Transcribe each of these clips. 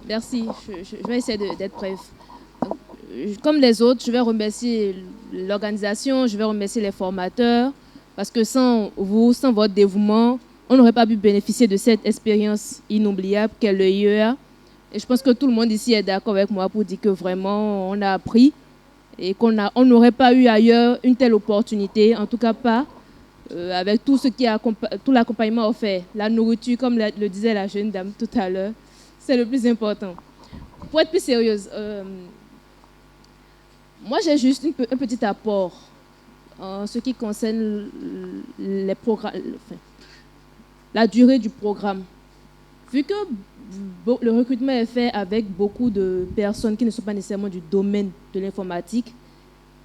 Merci. Je vais essayer d'être bref. Donc, comme les autres, je vais remercier l'organisation, je vais remercier les formateurs, parce que sans vous, sans votre dévouement, on n'aurait pas pu bénéficier de cette expérience inoubliable qu'est le IEA. Et je pense que tout le monde ici est d'accord avec moi pour dire que vraiment, on a appris et on n'aurait pas eu ailleurs une telle opportunité, en tout cas pas avec tout tout l'accompagnement offert. La nourriture, comme le disait la jeune dame tout à l'heure, c'est le plus important. Pour être plus sérieuse, moi j'ai juste un petit apport en ce qui concerne les programmes, enfin, la durée du programme. Vu que le recrutement est fait avec beaucoup de personnes qui ne sont pas nécessairement du domaine de l'informatique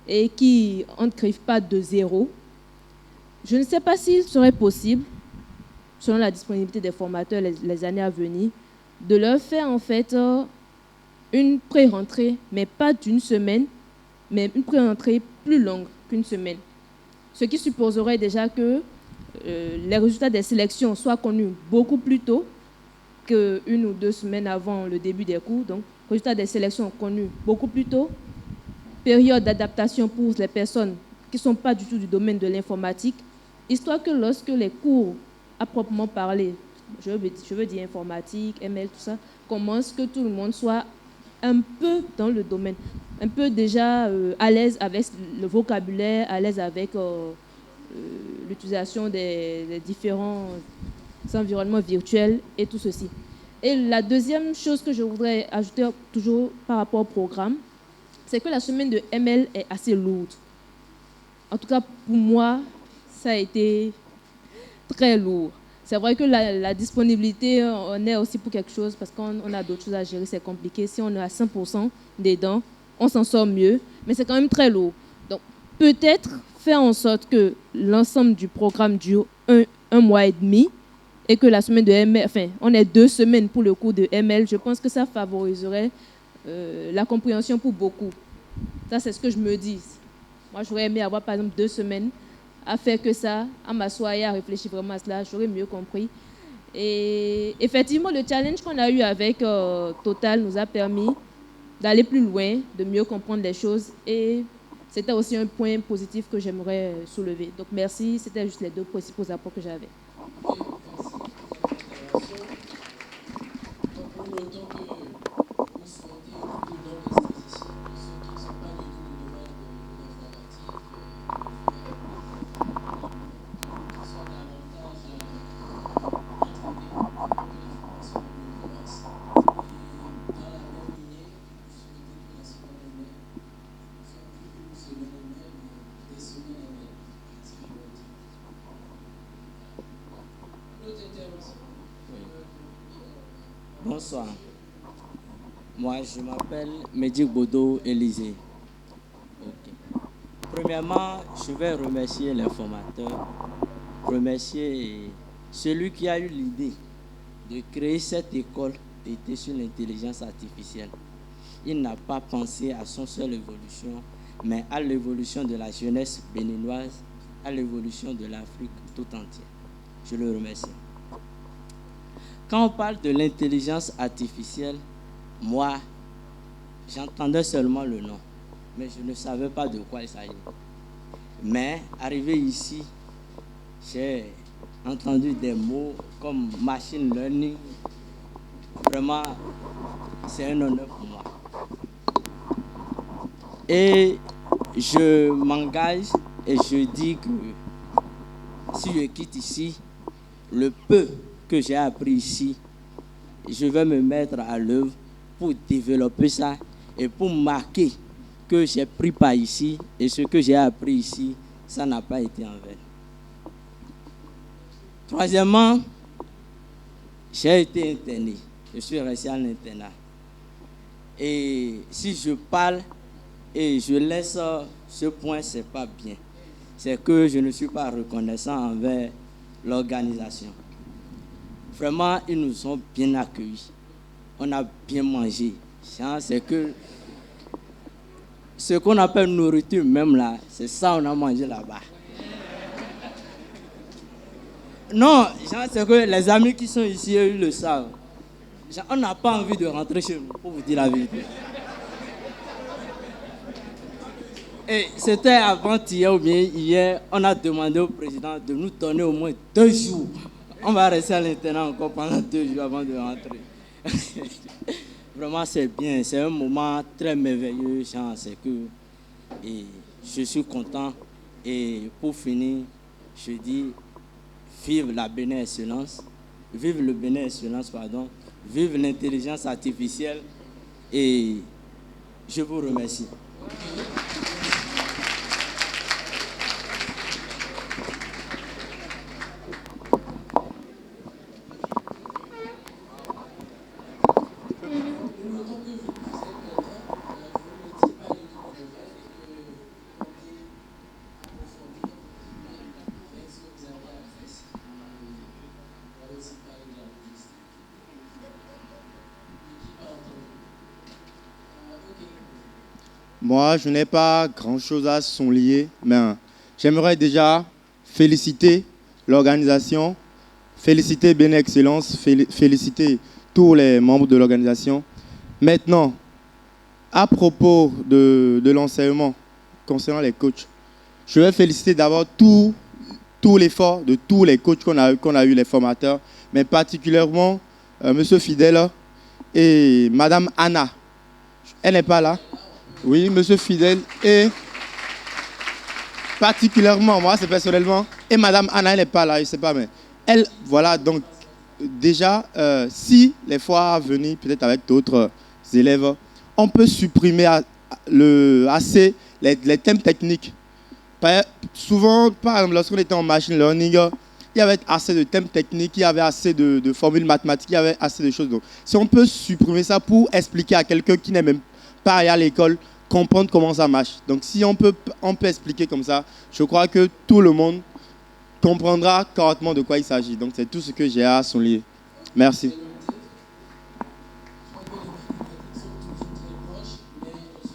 et qui n'écrivent pas de zéro, je ne sais pas s'il serait possible, selon la disponibilité des formateurs les années à venir, de leur faire en fait une pré-rentrée, mais pas d'une semaine, mais une pré-rentrée plus longue qu'une semaine. Ce qui supposerait déjà que les résultats des sélections soient connus beaucoup plus tôt qu'une ou deux semaines avant le début des cours. Donc, résultats des sélections connus beaucoup plus tôt. Période d'adaptation pour les personnes qui ne sont pas du tout du domaine de l'informatique, histoire que lorsque les cours à proprement parler, je veux dire informatique, ML, tout ça, commencent, que tout le monde soit un peu dans le domaine, un peu déjà à l'aise avec le vocabulaire, à l'aise avec l'utilisation des différents environnements virtuels et tout ceci. Et la deuxième chose que je voudrais ajouter toujours par rapport au programme, c'est que la semaine de ML est assez lourde. En tout cas, pour moi, ça a été très lourd. C'est vrai que la disponibilité, on est aussi pour quelque chose parce qu'on a d'autres choses à gérer, c'est compliqué. Si on est à 100% dedans, on s'en sort mieux, mais c'est quand même très lourd. Donc, peut-être faire en sorte que l'ensemble du programme dure un mois et demi et que la semaine de ML, enfin, on ait 2 semaines pour le cours de ML, je pense que ça favoriserait la compréhension pour beaucoup. Ça, c'est ce que je me dis. Moi, j'aurais aimé avoir, par exemple, 2 semaines à faire que ça, à m'asseoir et à réfléchir vraiment à cela, j'aurais mieux compris. Et effectivement, le challenge qu'on a eu avec Total nous a permis d'aller plus loin, de mieux comprendre les choses. Et c'était aussi un point positif que j'aimerais soulever. Donc, merci. C'était juste les deux principaux apports que j'avais. Bonsoir. Moi, je m'appelle Mehdi Bodo Élisée. Ok. Premièrement, je vais remercier les formateurs, remercier celui qui a eu l'idée de créer cette école d'été sur l'intelligence artificielle. Il n'a pas pensé à son seule évolution, mais à l'évolution de la jeunesse béninoise, à l'évolution de l'Afrique tout entière. Je le remercie. Quand on parle de l'intelligence artificielle, moi, j'entendais seulement le nom, mais je ne savais pas de quoi il s'agit. Mais arrivé ici, j'ai entendu des mots comme machine learning. Vraiment, c'est un honneur pour moi. Et je m'engage et je dis que si je quitte ici, le peu que j'ai appris ici, je vais me mettre à l'œuvre pour développer ça et pour marquer que j'ai pris par ici et ce que j'ai appris ici, ça n'a pas été en vain. Troisièmement, j'ai été interné. Je suis resté en internat. Et si je parle et je laisse ce point, c'est pas bien. C'est que je ne suis pas reconnaissant envers l'organisation. Vraiment, ils nous ont bien accueillis. On a bien mangé. C'est que ce qu'on appelle nourriture même là, c'est ça qu'on a mangé là-bas. Non, c'est que les amis qui sont ici, eux, ils le savent. On n'a pas envie de rentrer chez nous, pour vous dire la vérité. Et c'était avant-hier ou bien hier, on a demandé au président de nous donner au moins 2 jours. On va rester à l'internat encore pendant 2 jours avant de rentrer. Vraiment, c'est bien. C'est un moment très merveilleux. C'est que et je suis content. Et pour finir, je dis vive la Bénin Excellence. Vive le Bénin Excellence, pardon. Vive l'intelligence artificielle. Et je vous remercie. Moi, je n'ai pas grand-chose à souligner, mais j'aimerais déjà féliciter l'organisation, féliciter Bénin Excellence, féliciter tous les membres de l'organisation. Maintenant, à propos de l'enseignement concernant les coachs, je vais féliciter d'abord tout l'effort de tous les coachs qu'on a eu, les formateurs, mais particulièrement M. Fidèle et Mme Anna. Elle n'est pas là. Oui, M. Fidèle et particulièrement, moi c'est personnellement, et Mme Anna, elle n'est pas là, je ne sais pas, mais elle, voilà, donc déjà, si les fois à venir, peut-être avec d'autres élèves, on peut supprimer assez les thèmes techniques. Souvent, par exemple, lorsqu'on était en machine learning, il y avait assez de thèmes techniques, il y avait assez de formules mathématiques, il y avait assez de choses. Donc, si on peut supprimer ça pour expliquer à quelqu'un qui n'est même pas allé à l'école, comprendre comment ça marche. Donc, si on peut expliquer comme ça, je crois que tout le monde comprendra correctement de quoi il s'agit. Donc, c'est tout ce que j'ai à souligner. Merci.